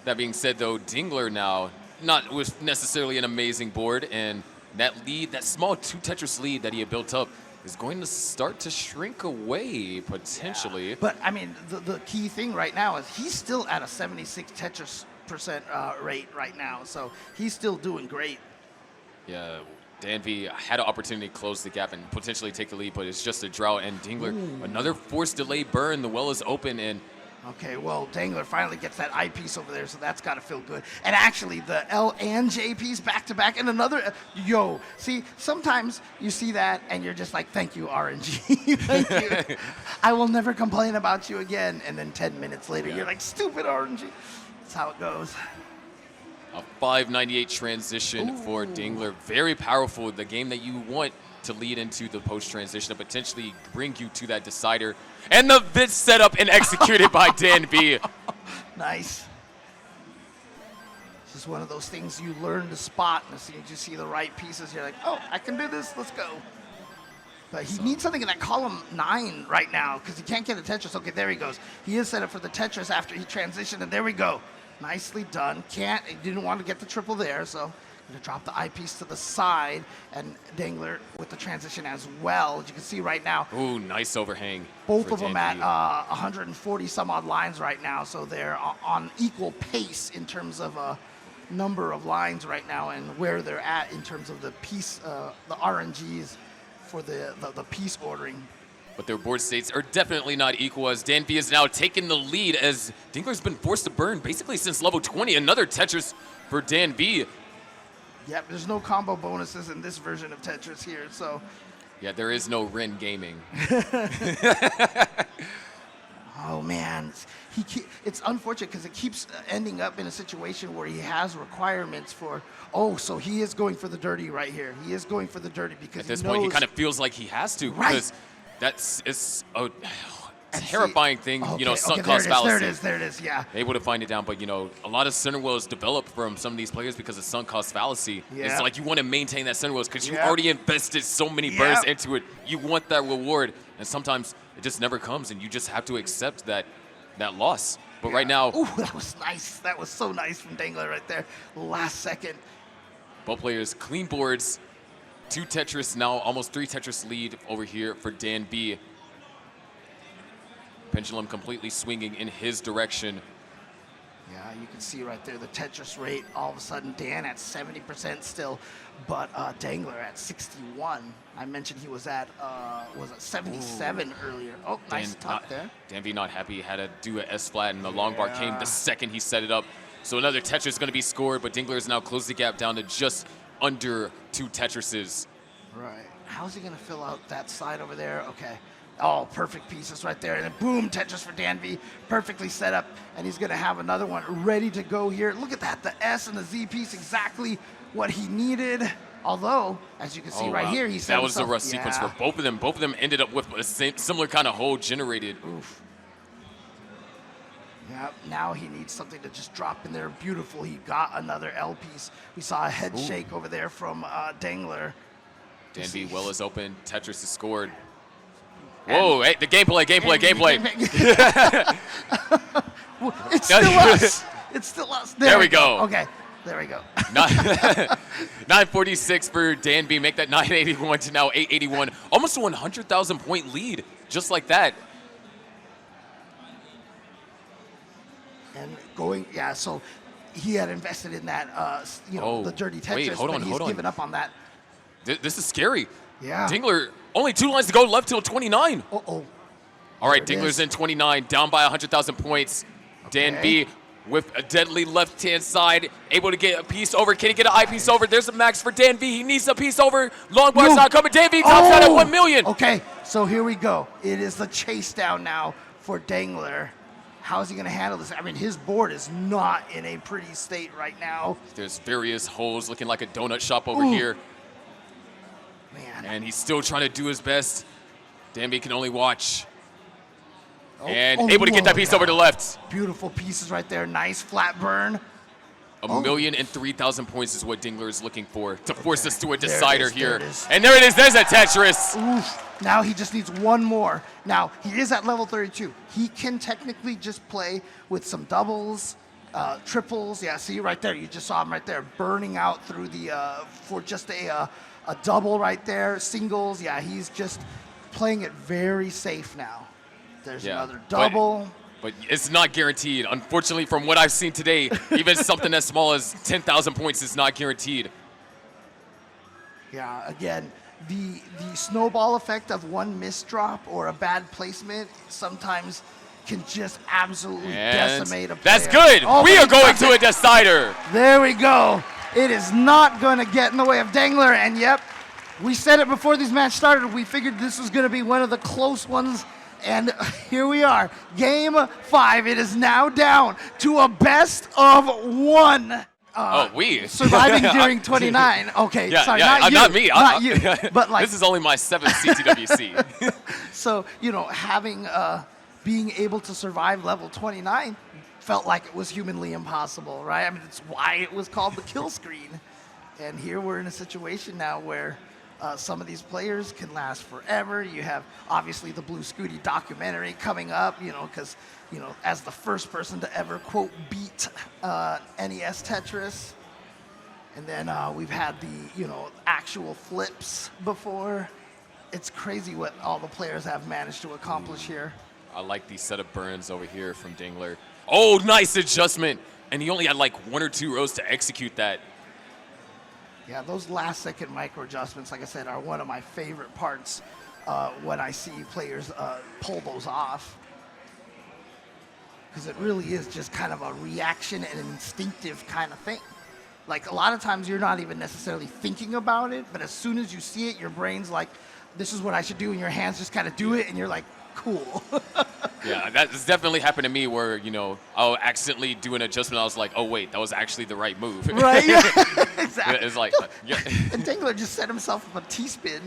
That being said, though, Dengler now not with necessarily an amazing board, and that lead, that small 2 Tetris lead that he had built up, is going to start to shrink away potentially. Yeah. But I mean, the key thing right now is he's still at a 76 Tetris percent rate right now, so he's still doing great. Yeah. DanV had an opportunity to close the gap and potentially take the lead, but it's just a drought. And Dengler, another forced delay burn. The well is open, and okay, well, Dengler finally gets that I piece over there, so that's got to feel good. And actually, the L and J piece back to back, and another, see, sometimes you see that, and you're just like, thank you, RNG. Thank you. I will never complain about you again. And then 10 minutes later, you're like, stupid RNG. That's how it goes. A 598 transition for Dengler. Very powerful. The game that you want to lead into the post-transition and potentially bring you to that decider. And the bit set up and executed by DanV. Nice. This is one of those things you learn to spot, and as soon as you see the right pieces, you're like, oh, I can do this, let's go. But he needs something in that column 9 right now, because he can't get a Tetris. Okay, there he goes. He is set up for the Tetris after he transitioned, and there we go. Nicely done. He didn't want to get the triple there, so going to drop the eyepiece to the side, and Dengler with the transition as well. As you can see right now. Ooh, nice overhang. Both of them at 140 some odd lines right now, so they're on equal pace in terms of number of lines right now and where they're at in terms of the piece, the RNGs for the piece ordering. But their board states are definitely not equal, as DanV is now taking the lead as Dengler's been forced to burn basically since level 20. Another Tetris for DanV. Yep, there's no combo bonuses in this version of Tetris here, so. Yeah, there is no Ren gaming. Oh man, it's unfortunate because it keeps ending up in a situation where he has requirements for, so he is going for the dirty right here. He is going for the dirty because at this point he kind of feels like he has to, because it's a terrifying thing, sunk cost fallacy. There it is, yeah. Able to find it down, but a lot of center wells develop from some of these players because of sunk cost fallacy. Yeah. It's like you want to maintain that center wells because you already invested so many bursts into it. You want that reward, and sometimes it just never comes, and you just have to accept that loss. But right now, ooh, that was nice. That was so nice from Dengler right there. Last second. Both players clean boards. 2 Tetris now, almost 3 Tetris lead over here for DanV. Pendulum completely swinging in his direction. Yeah, you can see right there the Tetris rate. All of a sudden, Dan at 70% still, but Dengler at 61. I mentioned he was at 77 earlier. Oh, nice tuck there. DanV not happy. Had to do a S flat, and the long bar came the second he set it up. So another Tetris is going to be scored, but Dengler has now closed the gap down to just under 2 Tetrises. Right. How's he going to fill out that side over there? Okay. Oh, perfect pieces right there. And then boom, Tetris for DanV. Perfectly set up. And he's going to have another one ready to go here. Look at that. The S and the Z piece, exactly what he needed. Although, as you can see here, he set that was the rush sequence for both of them. Both of them ended up with a similar kind of hole generated. Oof. Yeah, now he needs something to just drop in there. Beautiful. He got another L piece. We saw a head shake over there from Dengler. DanV well is open. Tetris is scored. Whoa, hey, the gameplay. It's still us. It's still us. There we go. Okay. There we go. 946 for DanV. Make that 981 to now 881. Almost a 100,000 point lead, just like that. And going, yeah, so he had invested in that, the dirty Tetris, wait, hold on, he's given up on that. This is scary. Yeah. Dengler, only 2 lines to go left till 29. Uh-oh. All right, Dengler's in 29, down by 100,000 points. Okay. DanV with a deadly left-hand side, able to get a piece over. Can he get an eye piece over? There's a max for DanV. He needs a piece over. Long bar's not coming. DanV tops out at 1 million. Okay, so here we go. It is the chase down now for Dengler. How is he going to handle this? I mean, his board is not in a pretty state right now. There's various holes looking like a donut shop over here. Man. And he's still trying to do his best. DanV can only watch. And able to get that piece over to left. Beautiful pieces right there. Nice flat burn. 1,003,000 points is what Dengler is looking for to force us to a decider There it here. is. And there it is. There's a Tetris. Oof. Now he just needs one more. Now, he is at level 32. He can technically just play with some doubles, triples. Yeah, see right there. You just saw him right there burning out through the, for just a double right there. Singles. Yeah, he's just playing it very safe now. There's another double. But it's not guaranteed. Unfortunately, from what I've seen today, even something as small as 10,000 points is not guaranteed. Yeah, again, the snowball effect of one misdrop or a bad placement sometimes can just absolutely decimate a player. That's good. Oh, we are going to a decider. There we go. It is not going to get in the way of Dengler. And yep, we said it before these matches started. We figured this was going to be one of the close ones. And here we are, game 5. It is now down to a best of 1. Surviving during 29. Okay, sorry, not you. Not you. But like, this is only my 7th CTWC. So, having being able to survive level 29 felt like it was humanly impossible, right? I mean, it's why it was called the kill screen. And here we're in a situation now where some of these players can last forever. You have obviously the Blue Scooty documentary coming up, because, as the first person to ever, quote, beat NES Tetris. And then we've had the, actual flips before. It's crazy what all the players have managed to accomplish here. I like these set of burns over here from Dengler. Oh, nice adjustment. And he only had like 1 or 2 rows to execute that. Yeah, those last-second micro adjustments, like I said, are one of my favorite parts when I see players pull those off. Because it really is just kind of a reaction and an instinctive kind of thing. Like, a lot of times you're not even necessarily thinking about it, but as soon as you see it, your brain's like, this is what I should do, and your hands just kind of do it, and you're like, cool. Yeah, that's definitely happened to me where, I'll accidentally do an adjustment. I was like, oh, wait, that was actually the right move. Right? Yeah. Exactly. It's like, yeah. And Dengler just set himself up a T-spin,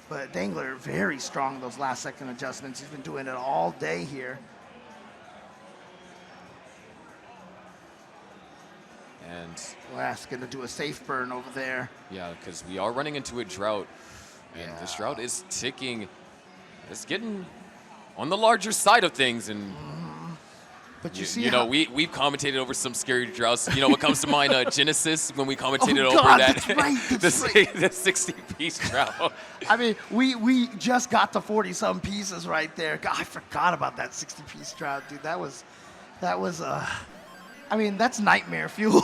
But Dengler, very strong, those last-second adjustments. He's been doing it all day here. And Lass going to do a safe burn over there. Yeah, because we are running into a drought. And this drought is ticking. It's getting on the larger side of things. And but you see, we've commentated over some scary droughts. What comes to mind? Genesis, when we commentated over God, that, that's right, that's right. the 60-piece drought. I mean, we just got to 40-some pieces right there. God, I forgot about that 60-piece drought, dude. That was, I mean, that's nightmare fuel.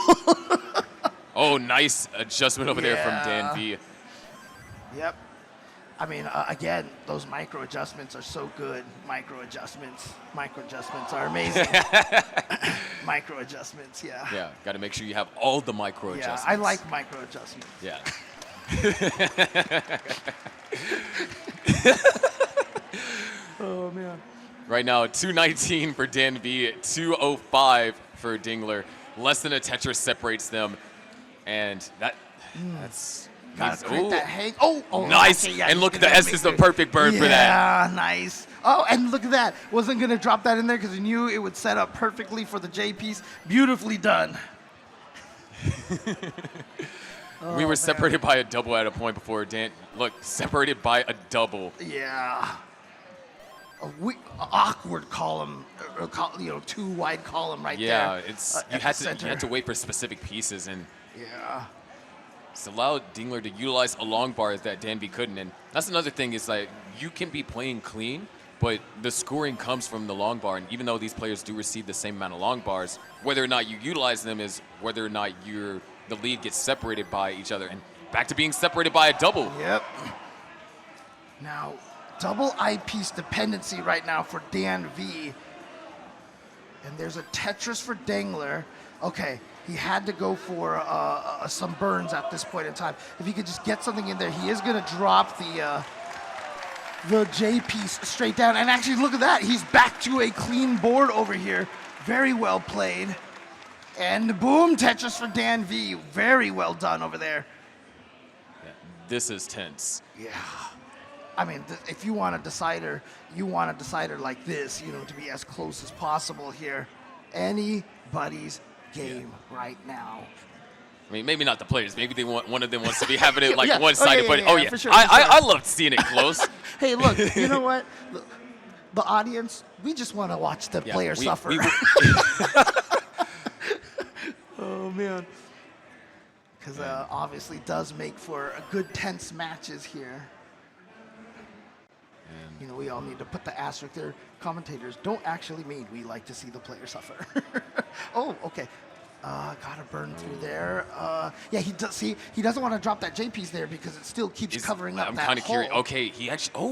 Oh, nice adjustment over there from DanV. Yep. I mean, again, those micro adjustments are so good. Micro adjustments are amazing. Micro adjustments, yeah. Yeah, got to make sure you have all the micro adjustments. I like micro adjustments. Yeah. Oh, man. Right now, 219 for DanV, 205 for Dengler. Less than a Tetris separates them. And that's... Gotta create that hang. Oh, nice. Okay, yeah, and look at the S is the perfect burn for that. Yeah, nice. Oh, and look at that. Wasn't going to drop that in there because he knew it would set up perfectly for the J piece. Beautifully done. We were separated by a double at a point before. Look, separated by a double. Yeah. awkward column, too wide column right there. Yeah, it's you had to wait for specific pieces, and it's allowed Dengler to utilize a long bar that DanV couldn't. And that's another thing is like you can be playing clean, but the scoring comes from the long bar. And even though these players do receive the same amount of long bars, whether or not you utilize them is whether or not the lead gets separated by each other. And back to being separated by a double. Yep. Now, double eyepiece dependency right now for DanV. And there's a Tetris for Dengler. Okay, he had to go for some burns at this point in time. If he could just get something in there, he is going to drop the J piece straight down. And actually, look at that. He's back to a clean board over here. Very well played. And boom, Tetris for DanV. Very well done over there. Yeah, this is tense. Yeah. I mean, if you want a decider, you want a decider like this, to be as close as possible here. Anybody's game right now. I mean, maybe not the players. Maybe one of them wants to be having it like one-sided. For sure, I loved seeing it close. Hey, look, you know what? The audience, we just want to watch the player suffer. Oh, man. Because obviously does make for a good tense matches here. We all need to put the asterisk there. Commentators don't actually mean we like to see the player suffer. Oh, okay. Got to burn through there. Yeah, he does. See, he doesn't want to drop that J piece there because it still keeps covering up that hole. I'm kind of curious. Okay,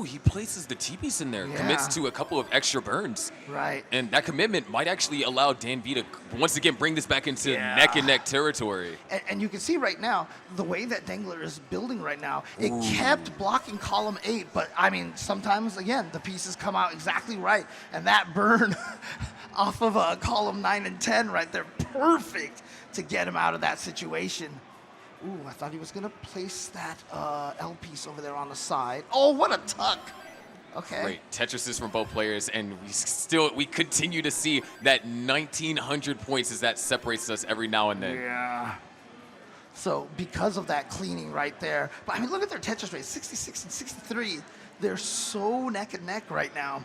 he places the T piece in there, commits to a couple of extra burns. Right. And that commitment might actually allow DanV to once again bring this back into neck and neck territory. And you can see right now the way that Dengler is building right now. It kept blocking column 8, but I mean sometimes again the pieces come out exactly right, and that burn off of column 9 and 10 right there, perfect to get him out of that situation. Ooh, I thought he was gonna place that L piece over there on the side. Oh, what a tuck. Okay. Great Tetrises from both players, and we continue to see that 1,900 points as that separates us every now and then. Yeah. So because of that cleaning right there, but I mean, look at their Tetris rate, 66 and 63. They're so neck and neck right now.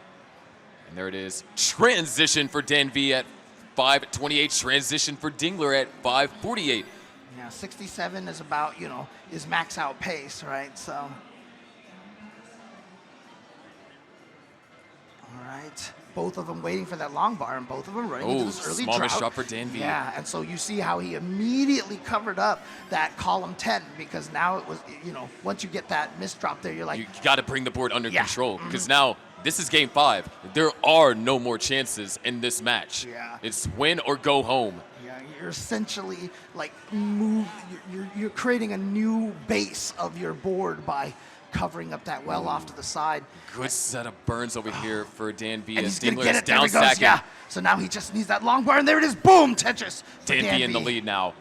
And there it is. Transition for DanV at 5:28. Transition for Dengler at 5:48. Yeah, 67 is about, is max out pace, right? So. All right. Both of them waiting for that long bar, and both of them running into this early smallest drought. drop for DanV. Yeah, and so you see how he immediately covered up that column 10 because now it was, once you get that missed drop there, you're like. You got to bring the board under control because now this is game 5. There are no more chances in this match. Yeah. It's win or go home. Yeah, you're essentially like you're creating a new base of your board by covering up that well off to the side. Good set of burns over here for DanV and as he's Dengler is down stacking. Yeah. So now he just needs that long bar, and there it is. Boom, Tetris. DanV in the lead now.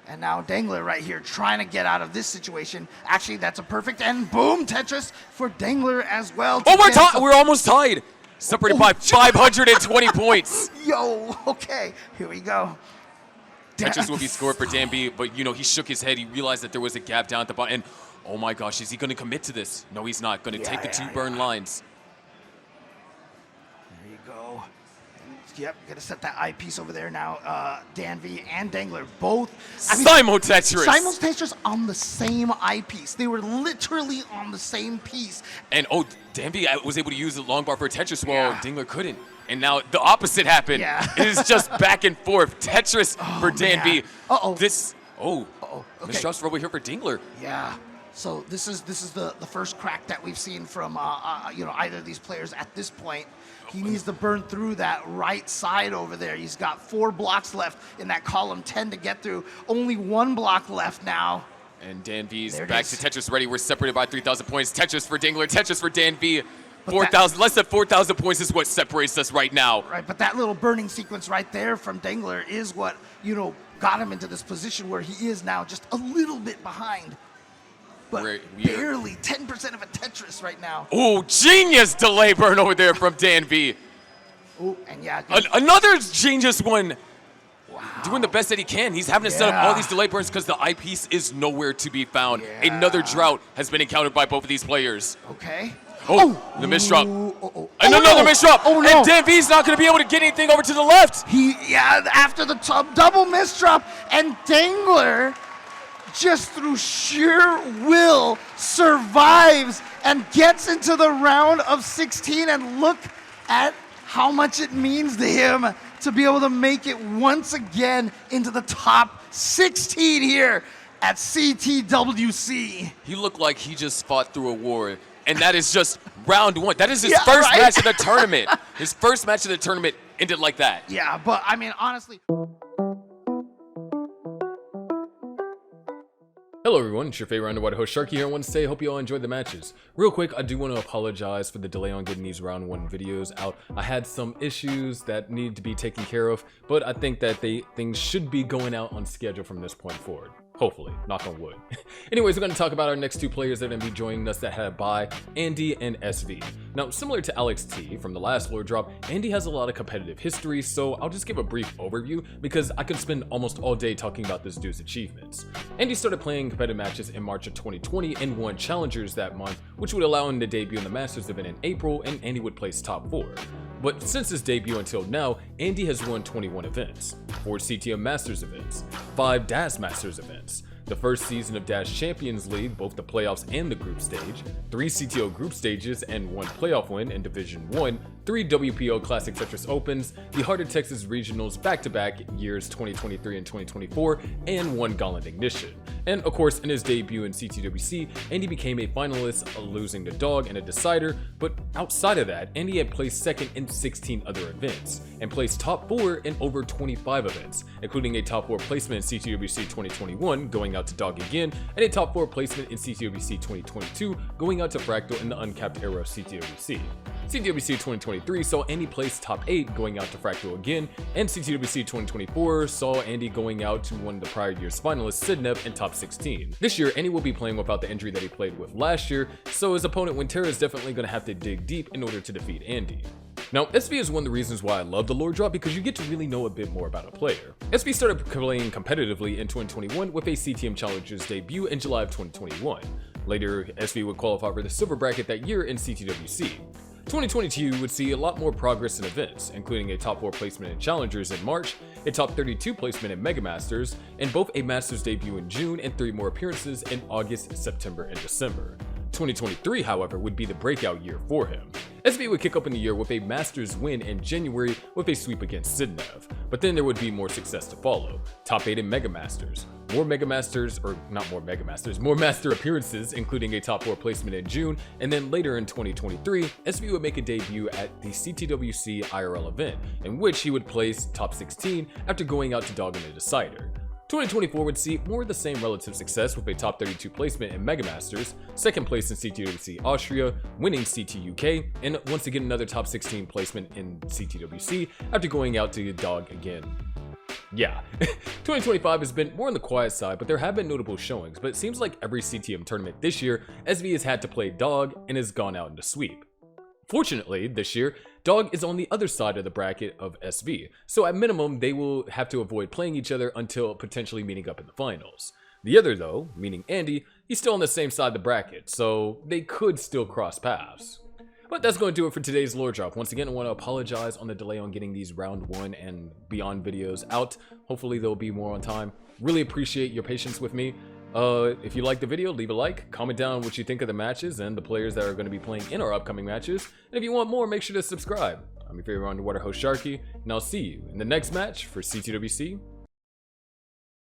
And now Dengler right here trying to get out of this situation. Actually, that's a perfect and boom, Tetris for Dengler as well. Oh, we're almost tied. Separated by 520 points. Yo, okay, here we go. Tetris will be scored for DanV, but he shook his head. He realized that there was a gap down at the bottom. And oh my gosh, is he going to commit to this? No, he's not. Going to take the 2 burn lines. There you go. Yep, gonna set that eyepiece over there now. DanV and Dengler both. Simul-Tetris. Simul-Tetris on the same eyepiece. They were literally on the same piece. And DanV was able to use the long bar for Tetris while Dengler couldn't. And now the opposite happened. Yeah. It is just back and forth. Tetris for DanV. Uh-oh. Okay. Misdrops over here for Dengler. Yeah. So this is the first crack that we've seen from either of these players at this point. He needs to burn through that right side over there. He's got 4 blocks left in that column 10 to get through. Only 1 block left now. And DanV's back to Tetris ready. We're separated by 3,000 points. Tetris for Dengler, Tetris for DanV. 4,000, less than 4,000 points is what separates us right now. Right, but that little burning sequence right there from Dengler is what, got him into this position where he is now just a little bit behind. But barely 10% of a Tetris right now. Oh, genius delay burn over there from DanV. Oh, and another genius one. Wow. Doing the best that he can. He's having to set up all these delay burns because the eyepiece is nowhere to be found. Yeah. Another drought has been encountered by both of these players. Okay. The misdrop. And no. another misdrop. Oh, no. And DanV's not going to be able to get anything over to the left. After the double misdrop, and Dengler, just through sheer will, survives and gets into the round of 16. And look at how much it means to him to be able to make it once again into the top 16 here at CTWC. He looked like he just fought through a war, and that is just round one. That is his first match of the tournament. His first match of the tournament ended like that. Yeah, but I mean, honestly. Hello everyone, it's your favorite underwater host Sharky here. I want to say I hope you all enjoyed the matches. Real quick, I do want to apologize for the delay on getting these round 1 videos out. I had some issues that need to be taken care of, but I think that things should be going out on schedule from this point forward. Hopefully, knock on wood. Anyways, we're going to talk about our next 2 players that are going to be joining us that had a bye, Andy and SV. Now, similar to AlexT from the last lore drop, Andy has a lot of competitive history, so I'll just give a brief overview because I could spend almost all day talking about this dude's achievements. Andy started playing competitive matches in March of 2020 and won Challengers that month, which would allow him to debut in the Masters event in April, and Andy would place top 4. But since his debut until now, Andy has won 21 events, 4 CTM Masters events, 5 DAS Masters events, the first season of Dash Champions League, both the playoffs and the group stage, 3 CTO group stages and 1 playoff win in Division 1, 3 WPO Classic Tetris Opens, the Heart of Texas Regionals back-to-back years 2023 and 2024, and 1 Gauntlet Ignition. And of course, in his debut in CTWC, Andy became a finalist, losing to Dog in a decider, but outside of that, Andy had placed second in 16 other events, and placed top 4 in over 25 events, including a top 4 placement in CTWC 2021, going out to Dog again, and a top 4 placement in CTWC 2022, going out to Fractal in the uncapped era of CTWC. CTWC 2023 saw Andy place top 8 going out to Fractal again, and CTWC 2024 saw Andy going out to one of the prior year's finalists, Sidnep, in top 16. This year, Andy will be playing without the injury that he played with last year, so his opponent Wentz is definitely going to have to dig deep in order to defeat Andy. Now, SV is one of the reasons why I love the lore drop because you get to really know a bit more about a player. SV started playing competitively in 2021 with a CTM Challengers debut in July of 2021. Later, SV would qualify for the silver bracket that year in CTWC. 2022 would see a lot more progress in events, including a top 4 placement in Challengers in March, a top 32 placement in Mega Masters, and both a Masters debut in June and 3 more appearances in August, September, and December. 2023, however, would be the breakout year for him. SV would kick up in the year with a Masters win in January with a sweep against Sidnev, but then there would be more success to follow. Top 8 in Mega Masters, more Master appearances, including a top 4 placement in June, and then later in 2023, SV would make a debut at the CTWC IRL event, in which he would place top 16 after going out to Dog in a decider. 2024 would see more of the same relative success with a top 32 placement in Mega Masters, 2nd place in CTWC Austria, winning CT UK, and once again another top 16 placement in CTWC after going out to Dog again. Yeah, 2025 has been more on the quiet side, but there have been notable showings, but it seems like every CTM tournament this year, SV has had to play Dog and has gone out into sweep. Fortunately, this year, Dog is on the other side of the bracket of SV, so at minimum, they will have to avoid playing each other until potentially meeting up in the finals. The other though, meaning Andy, he's still on the same side of the bracket, so they could still cross paths. But that's going to do it for today's lore drop. Once again, I want to apologize on the delay on getting these round 1 and beyond videos out. Hopefully they'll be more on time. Really appreciate your patience with me. If you liked the video, leave a like, comment down what you think of the matches and the players that are going to be playing in our upcoming matches. And if you want more, make sure to subscribe. I'm your favorite underwater host Sharky, and I'll see you in the next match for CTWC